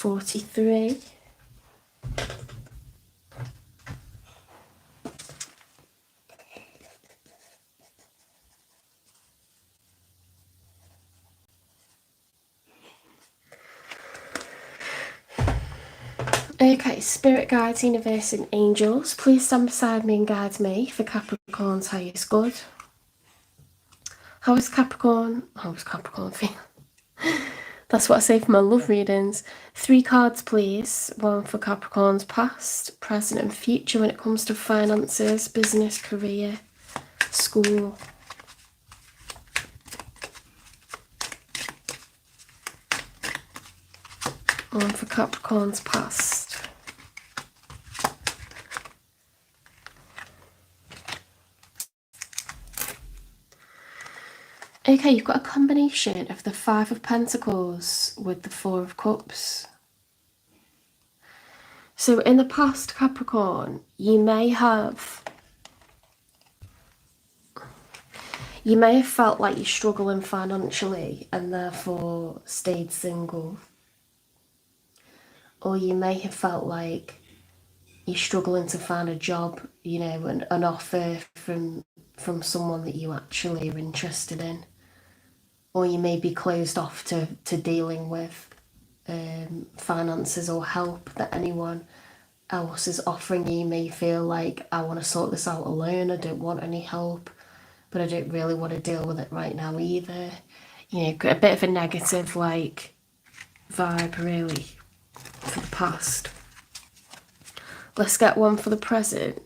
43. Okay, spirit guides, universe and angels, please stand beside me and guide me for Capricorn's highest good. How is Capricorn feeling? That's what I say for my love readings. 3 cards, please. One for Capricorn's past, present and future when it comes to finances, business, career, school. One for Capricorn's past. Okay, you've got a combination of the 5 of Pentacles with the 4 of Cups. So in the past, Capricorn, you may have felt like you're struggling financially and therefore stayed single. Or you may have felt like you're struggling to find a job, you know, an offer from someone that you actually are interested in. Or you may be closed off to dealing with finances or help that anyone else is offering you. You may feel like, I want to sort this out alone, I don't want any help, but I don't really want to deal with it right now either. You know, a bit of a negative like vibe really for the past. Let's get one for the present.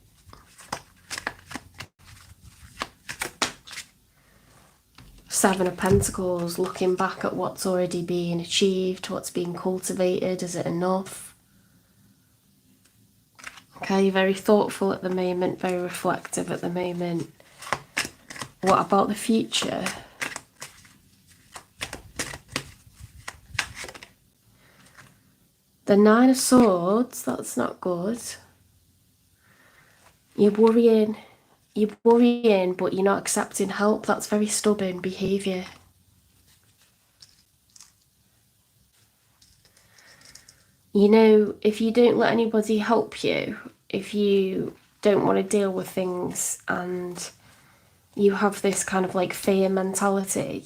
Seven of Pentacles, looking back at what's already been achieved, what's been cultivated, is it enough? Okay, very thoughtful at the moment, very reflective at the moment. What about the future? The 9 of Swords, that's not good. You're worrying, but you're not accepting help. That's very stubborn behaviour. You know, if you don't let anybody help you, if you don't want to deal with things and you have this kind of like fear mentality,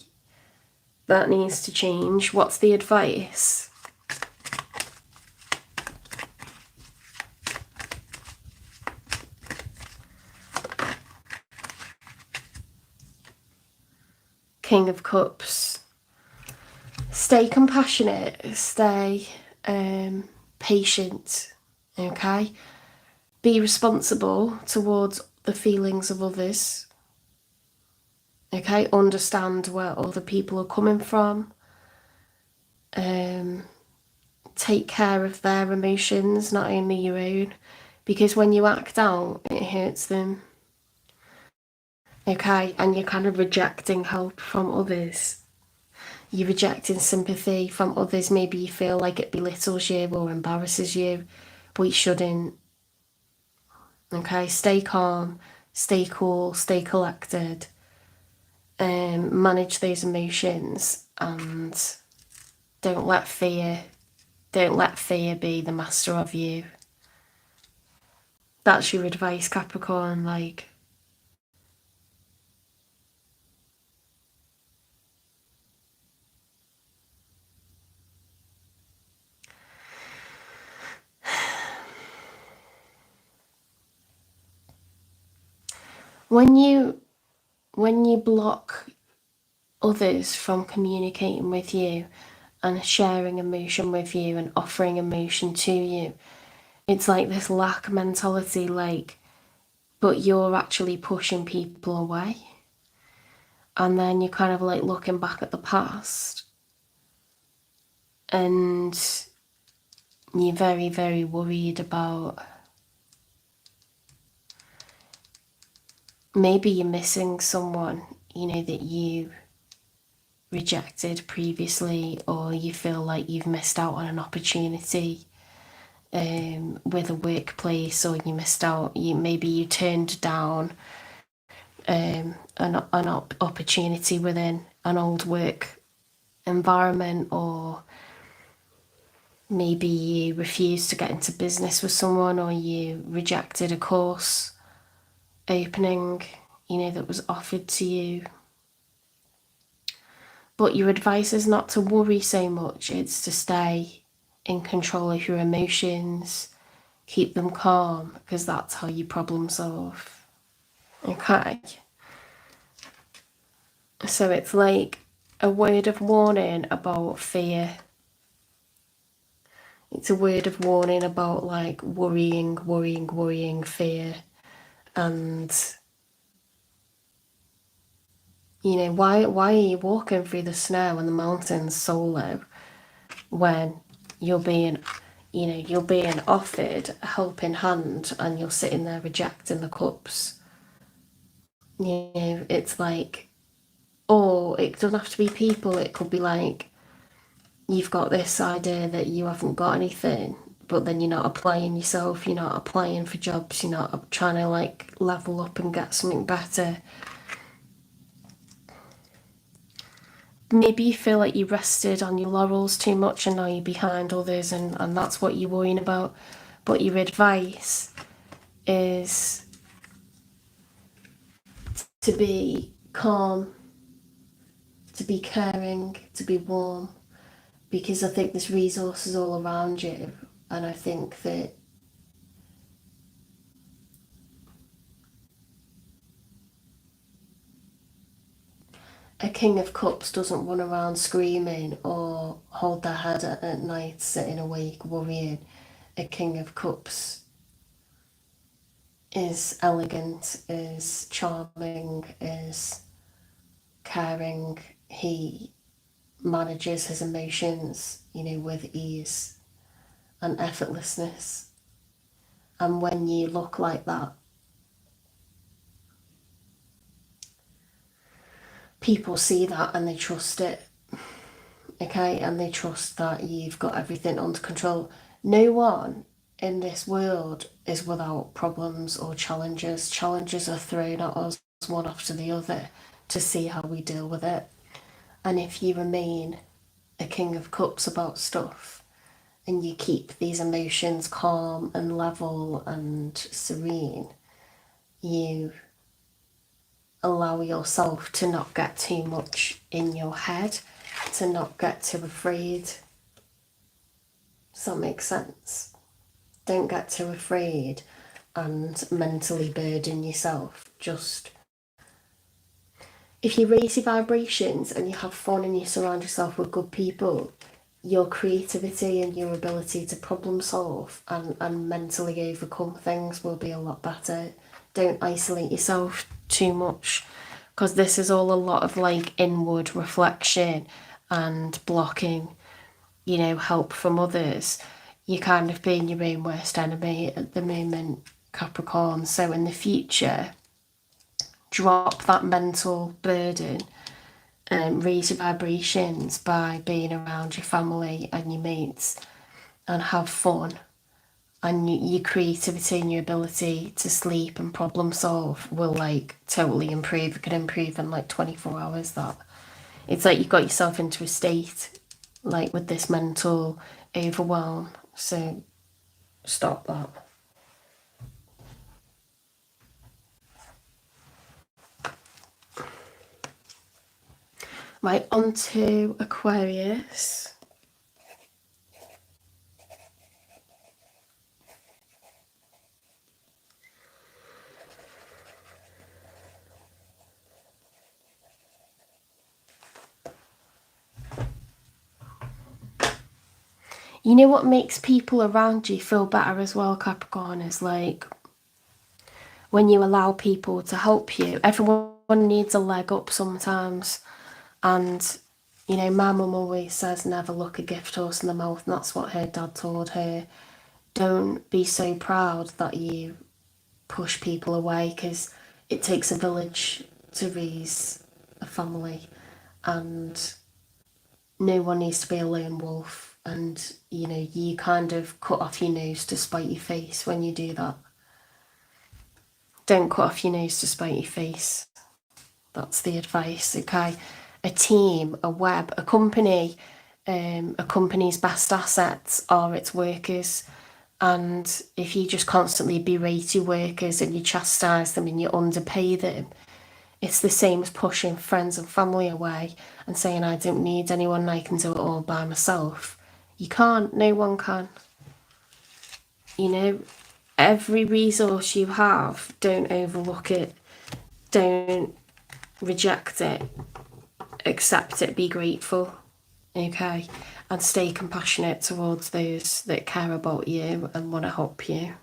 that needs to change. What's the advice? King of Cups. Stay compassionate, stay patient, okay? Be responsible towards the feelings of others, okay? Understand where other people are coming from. Take care of their emotions, not only your own, because when you act out, it hurts them. Okay, and you're kind of rejecting help from others. You're rejecting sympathy from others. Maybe you feel like it belittles you or embarrasses you, but you shouldn't. Okay, stay calm, stay cool, stay collected, manage those emotions, and don't let fear be the master of you. That's your advice, Capricorn, like. When you block others from communicating with you and sharing emotion with you and offering emotion to you, it's like this lack mentality, like, but you're actually pushing people away. And then you're kind of like looking back at the past and you're very, very worried about maybe you're missing someone, you know, that you rejected previously, or you feel like you've missed out on an opportunity with a workplace, or you missed out, maybe you turned down an opportunity within an old work environment, or maybe you refused to get into business with someone, or you rejected a course opening, that was offered to you. But your advice is not to worry so much, it's to stay in control of your emotions, keep them calm, because that's how you problem solve. Okay? So it's like a word of warning about fear. It's a word of warning about like worrying, fear. And, why are you walking through the snow and the mountains solo when you're being offered a helping hand and you're sitting there rejecting the cups? It's like, or it doesn't have to be people, it could be like, you've got this idea that you haven't got anything, but then you're not applying yourself, you're not applying for jobs, you're not trying to like level up and get something better. Maybe you feel like you rested on your laurels too much and now you're behind others, and that's what you're worrying about. But your advice is to be calm, to be caring, to be warm, because I think there's resources all around you, and I think that a King of Cups doesn't run around screaming or hold their head at night sitting awake worrying. A King of Cups is elegant, is charming, is caring. He manages his emotions, with ease and effortlessness. And when you look like that, people see that and they trust it. Okay, and they trust that you've got everything under control. No one in this world is without problems or challenges. Challenges are thrown at us one after the other to see how we deal with it. And if you remain a King of Cups about stuff and you keep these emotions calm and level and serene, you allow yourself to not get too much in your head, to not get too afraid. Does that make sense? Don't get too afraid and mentally burden yourself. Just, if you raise your vibrations and you have fun and you surround yourself with good people, your creativity and your ability to problem solve and mentally overcome things will be a lot better. Don't isolate yourself too much, because this is all a lot of like inward reflection and blocking, help from others. You're kind of being your own worst enemy at the moment, Capricorn. So in the future, drop that mental burden and raise your vibrations by being around your family and your mates and have fun. And your creativity and your ability to sleep and problem solve will like totally improve. It can improve in like 24 hours. That it's like you've got yourself into a state like with this mental overwhelm. So stop that. Right, on to Aquarius. You know what makes people around you feel better as well, Capricorn, is like when you allow people to help you. Everyone needs a leg up sometimes. And, my mum always says never look a gift horse in the mouth, and that's what her dad told her. Don't be so proud that you push people away, because it takes a village to raise a family, and no one needs to be a lone wolf. And, you kind of cut off your nose to spite your face when you do that. Don't cut off your nose to spite your face. That's the advice, okay? A team, a web, a company a company's best assets are its workers. And if you just constantly berate your workers and you chastise them and you underpay them, it's the same as pushing friends and family away and saying, I don't need anyone, I can do it all by myself. You can't, no one can. You know, every resource you have, don't overlook it, don't reject it, accept it, be grateful, okay? And stay compassionate towards those that care about you and want to help you.